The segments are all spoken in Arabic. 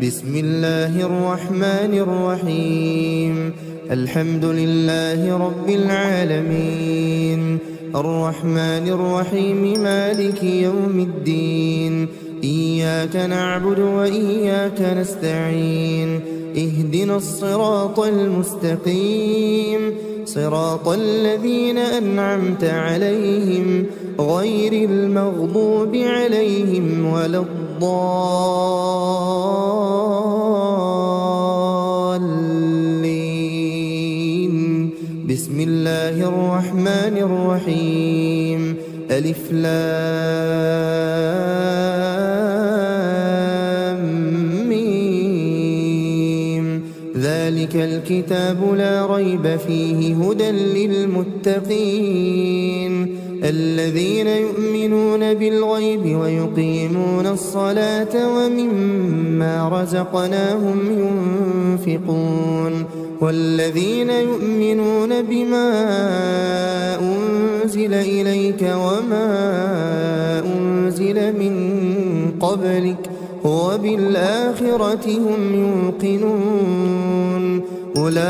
بسم الله الرحمن الرحيم. الحمد لله رب العالمين، الرحمن الرحيم، مالك يوم الدين. إياك نعبد وإياك نستعين. اهدنا الصراط المستقيم، صراط الذين أنعمت عليهم غير المغضوب عليهم ولا الضالين. بسم الله الرحمن الرحيم. ألف لام ميم. ذلك الكتاب لا ريب فيه هدى للمتقين الذين يؤمنون بالغيب ويقيمون الصلاة ومما رزقناهم ينفقون والذين يؤمنون بما أنزل إليك وما أنزل من قبلك وبالآخرة هم يوقنون. أولئك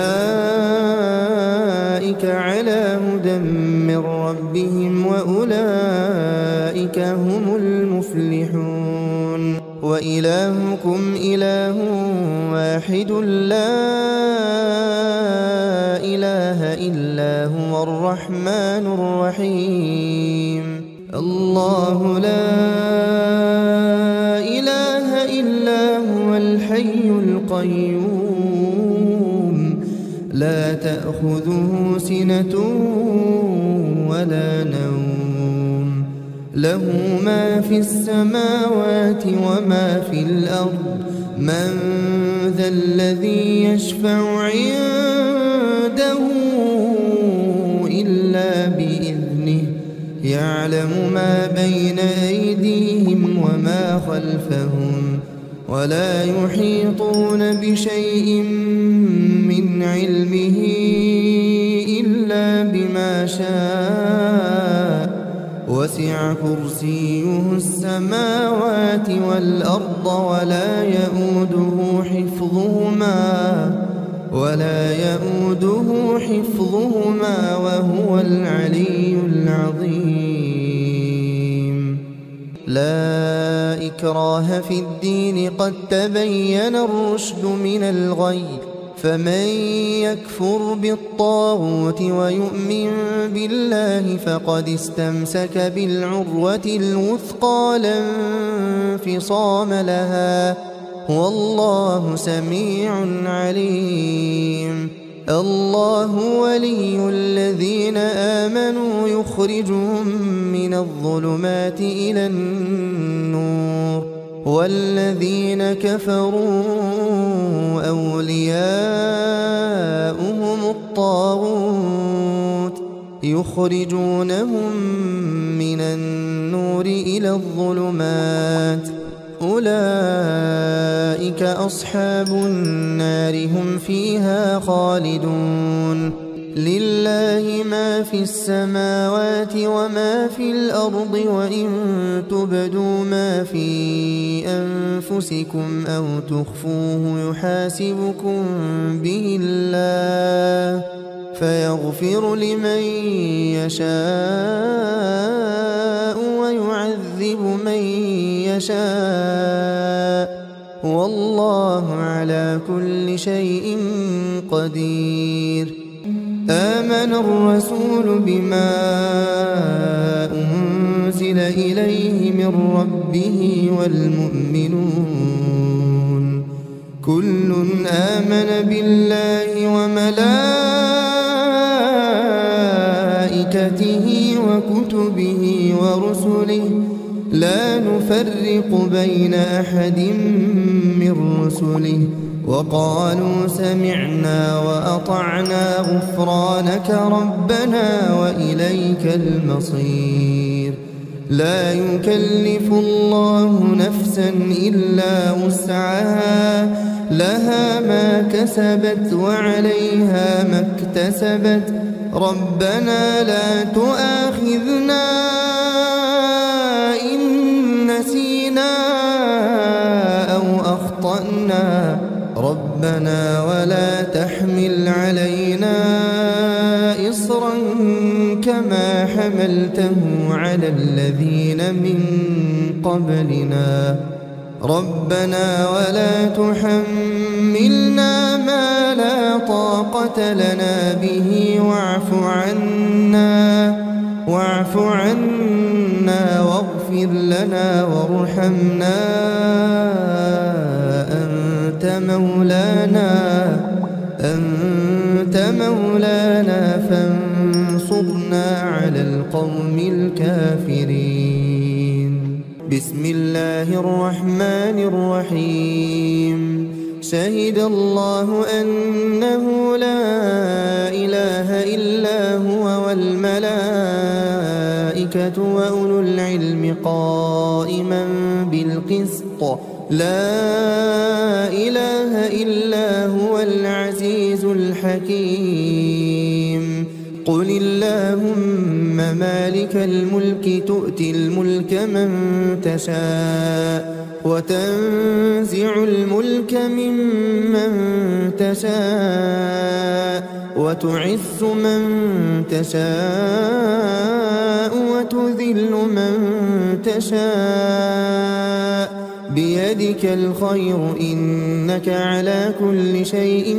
على هدى من ربهم وأولئك هم المفلحون. وإلهكم إله واحد لا إله إلا هو الرحمن الرحيم. الله لا إله إلا هو الحي القيوم لا تأخذه سنة ولا نوم له ما في السماوات وما في الأرض. من ذا الذي يشفع عنده إلا بإذنه يعلم ما بين أيديهم وما خلفهم ولا يحيطون بشيء من علمه إلا بما شاء. وسع كرسيه السماوات والأرض ولا يؤوده حفظهما وهو العلي العظيم. لا إكراه في الدين قد تبين الرشد من الغي. فمن يكفر بالطاغوت ويؤمن بالله فقد استمسك بالعروة الوثقى لا انفصام لها والله سميع عليم. الله ولي الذين آمنوا يخرجهم من الظلمات إلى النور والذين كفروا أولياؤهم الطاغوت يخرجونهم من النور إلى الظلمات. أولئك أصحاب النار هم فيها خالدون. لله ما في السماوات وما في الأرض وإن تبدوا ما في أنفسكم أو تخفوه يحاسبكم به الله فيغفر لمن يشاء ويعذب من يشاء والله على كل شيء قدير. آمن الرسول بما أنزل إليه من ربه والمؤمنون كل آمن بالله وملائكته وكتبه ورسله لا نفرق بين أحد من رسله وقالوا سمعنا وأطعنا غفرانك ربنا وإليك المصير. لا يكلف الله نفسا إلا وسعها لها ما كسبت وعليها ما اكتسبت. ربنا لا تؤاخذنا إن نسينا أو أخطأنا أخطأنا ربنا ولا تحمل علينا إصرا كما حملته على الذين من قبلنا ربنا ولا تحملنا ما لا طاقة لنا به واعف عنا واغفر لنا وارحمنا أنت مولانا فانصرنا على القوم الكافرين. بسم الله الرحمن الرحيم. شهد الله أنه لا إله إلا هو والملائكة وأولو العلم قائما بالقسط لا إله إلا هو العزيز الحكيم. قل اللهم مالك الملك تؤتي الملك من تشاء وتنزع الملك ممن تشاء وتعز من تشاء وتذل من تشاء بيدك الخير إنك على كل شيء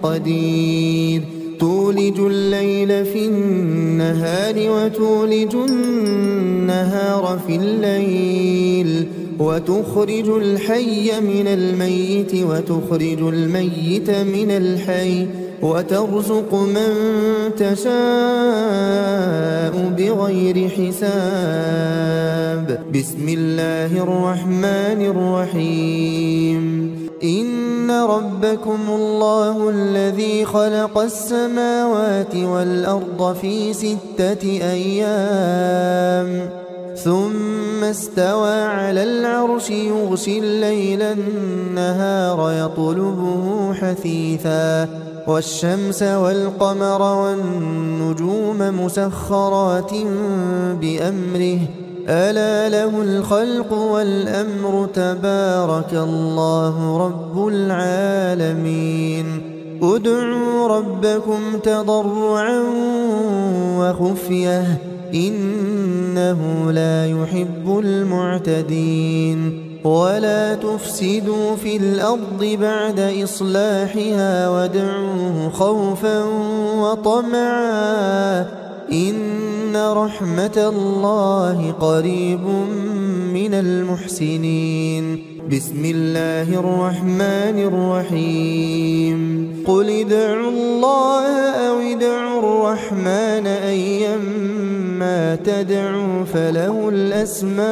قدير. تولج الليل في النهار وتولج النهار في الليل وتخرج الحي من الميت وتخرج الميت من الحي وترزق من تشاء بغير حساب. بسم الله الرحمن الرحيم. إن ربكم الله الذي خلق السماوات والأرض في 6 أيام ثم استوى على العرش يغشي الليل النهار يطلبه حثيثا والشمس والقمر والنجوم مسخرات بأمره ألا له الخلق والأمر تبارك الله رب العالمين. ادعوا ربكم تضرعا وخفية إنه لا يحب المعتدين. ولا تفسدوا في الأرض بعد إصلاحها وادعوه خوفا وطمعا إن رحمة الله قريب من المحسنين. بسم الله الرحمن الرحيم. قل ادعوا الله أو ادعوا الرحمن أيما تدعوا فله الأسماء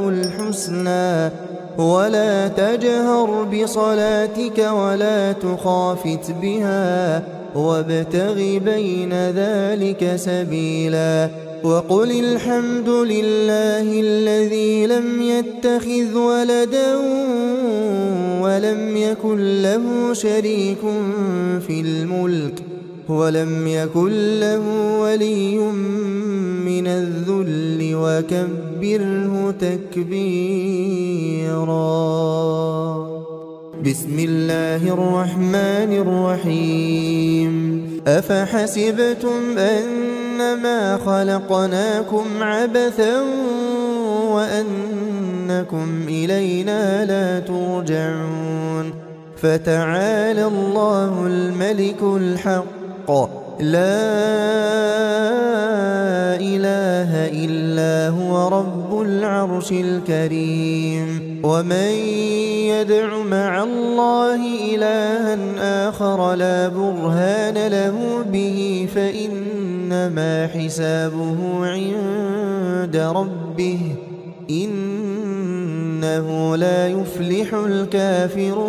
الحسنى ولا تجهر بصلاتك ولا تخافت بها وابتغ بين ذلك سبيلا. وقل الحمد لله الذي لم يتخذ ولدا ولم يكن له شريك في الملك ولم يكن له ولي من الذل وكبره تكبيرا. بسم الله الرحمن الرحيم. أفحسبتم أنما خلقناكم عبثا وأنكم إلينا لا ترجعون فتعالى الله الملك الحق لا إله إلا هو رب العرش الكريم. ومن يدع مع الله إلها آخر لا برهان له به فإنما حسابه عند ربه إنه لا يفلح الكافرون.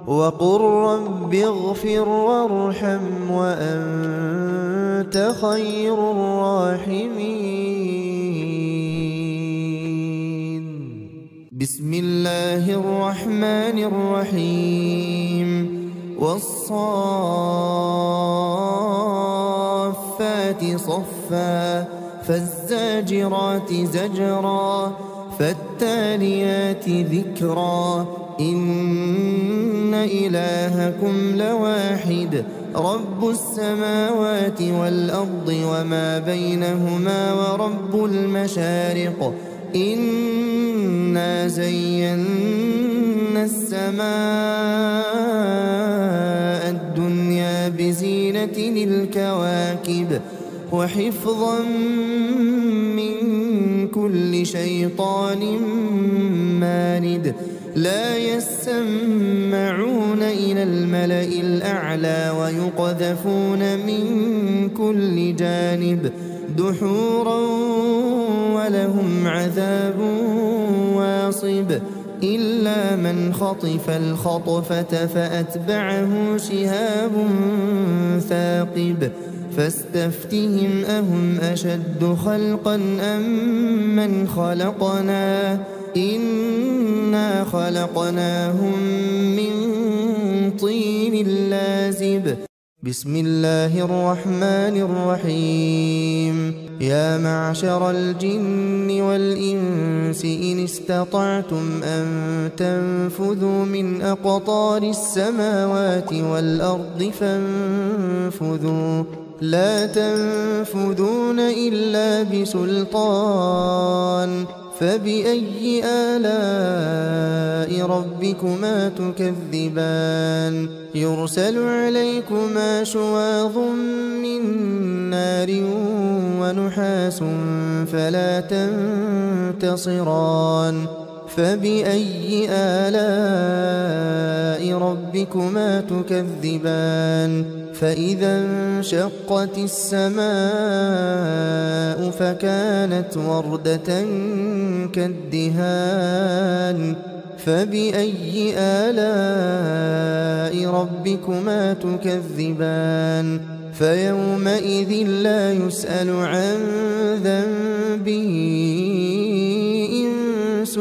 وقل رب اغفر وارحم وأنت خير الراحمين. بسم الله الرحمن الرحيم. والصافات صفا فالزاجرات زجرا فالتاليات ذكرا إن إلهكم لواحد رب السماوات والأرض وما بينهما ورب المشارق إنا زينا السماء الدنيا بزينة الكواكب وحفظا من كل شيطان مارد لا يسمعون إلى الملأ الأعلى ويقذفون من كل جانب دحورا ولهم عذاب واصب إلا من خطف الخطفة فأتبعه شهاب ثاقب فاستفتهم أهم أشد خلقا أم من خلقنا إنا خلقناهم من طين لازب بسم الله الرحمن الرحيم يا معشر الجن والإنس إن استطعتم أن تنفذوا من أقطار السماوات والأرض فانفذوا لا تنفذون إلا بسلطان فبأي آلاء ربكما تكذبان يرسل عليكما شواظ من نار ونحاس فلا تنتصران فبأي آلاء ربكما تكذبان فإذا انشقت السماء فكانت وردة كالدهان فبأي آلاء ربكما تكذبان فيومئذ لا يسأل عن ذنبه إنس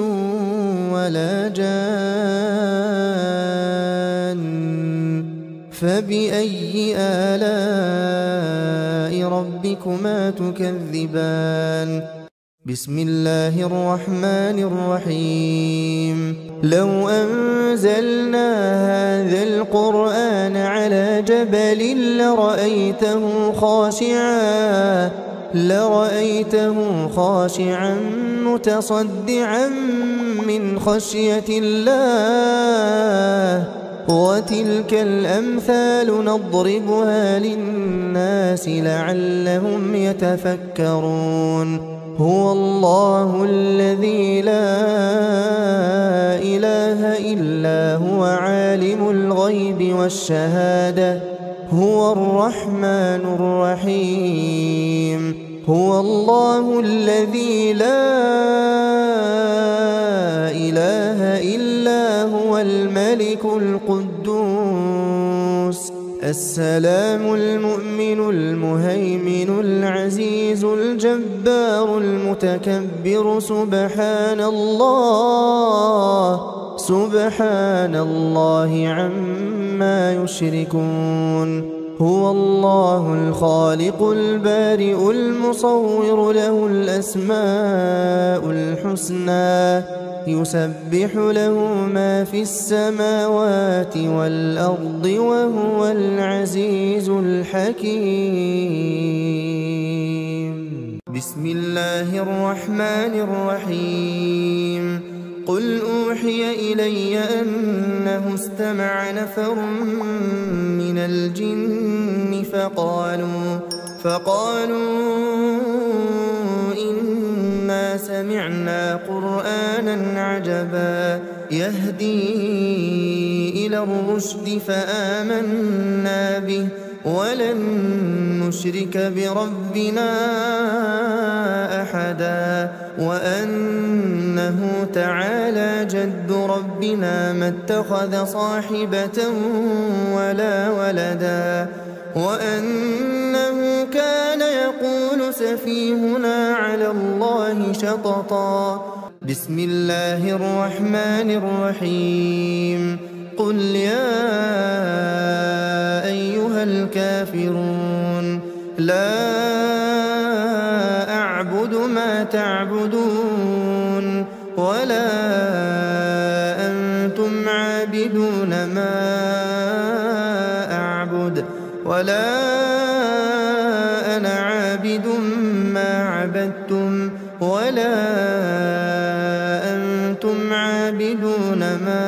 ولا جان فبأي آلاء ربكما تكذبان بسم الله الرحمن الرحيم لو أنزلنا هذا القرآن على جبل لرأيته خاشعا متصدعا من خشية الله وتلك الأمثال نضربها للناس لعلهم يتفكرون هو الله الذي لا إله إلا هو عالم الغيب والشهادة هو الرحمن الرحيم هو الله الذي لا إله إلا هو الملك القدوس السلام المؤمن المهيمن العزيز الجبار المتكبر سبحان الله عما يشركون هو الله الخالق البارئ المصور له الأسماء الحسنى يسبح له ما في السماوات والأرض وهو العزيز الحكيم بسم الله الرحمن الرحيم قل أوحي إلي أنه استمع نفر من الجن فقالوا إنا سمعنا قرآنا عجبا يهدي إلى الرشد فآمنا به ولن نشرك بربنا أحدا وأنه تعالى جد ربنا ما اتخذ صاحبة ولا ولدا وأنه كان يقول سفيهنا على الله شططا بسم الله الرحمن الرحيم قل يا أيها الكافرون لا أعبد ما تعبدون ولا أنتم عابدون ما أعبد ولا أنا عابد ما عبدتم ولا أنتم عابدون ما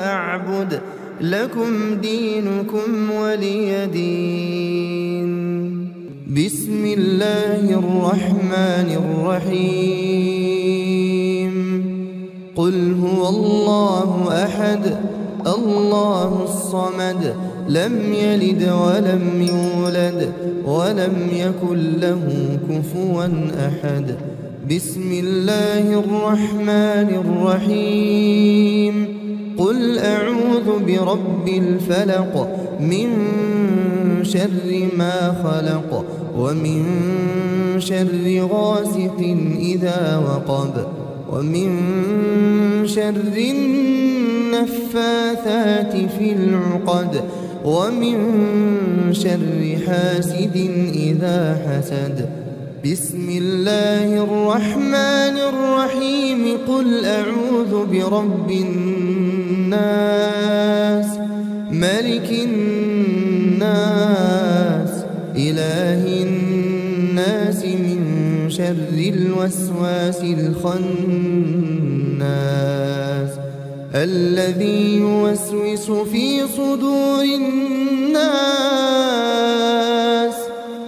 أعبد لكم دينكم ولي دين. بسم الله الرحمن الرحيم. قل هو الله أحد الله الصمد لم يلد ولم يولد ولم يكن له كفوا أحد. بسم الله الرحمن الرحيم. قل أعوذ برب الفلق من شر ما خلق ومن شر غاسق إذا وقب ومن شر النفاثات في العقد ومن شر حاسد إذا حسد. بسم الله الرحمن الرحيم. قل أعوذ برب الناس ملك الناس إله الناس من شر الوسواس الخناس الذي يوسوس في صدور الناس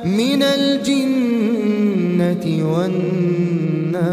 من الجنة والناس.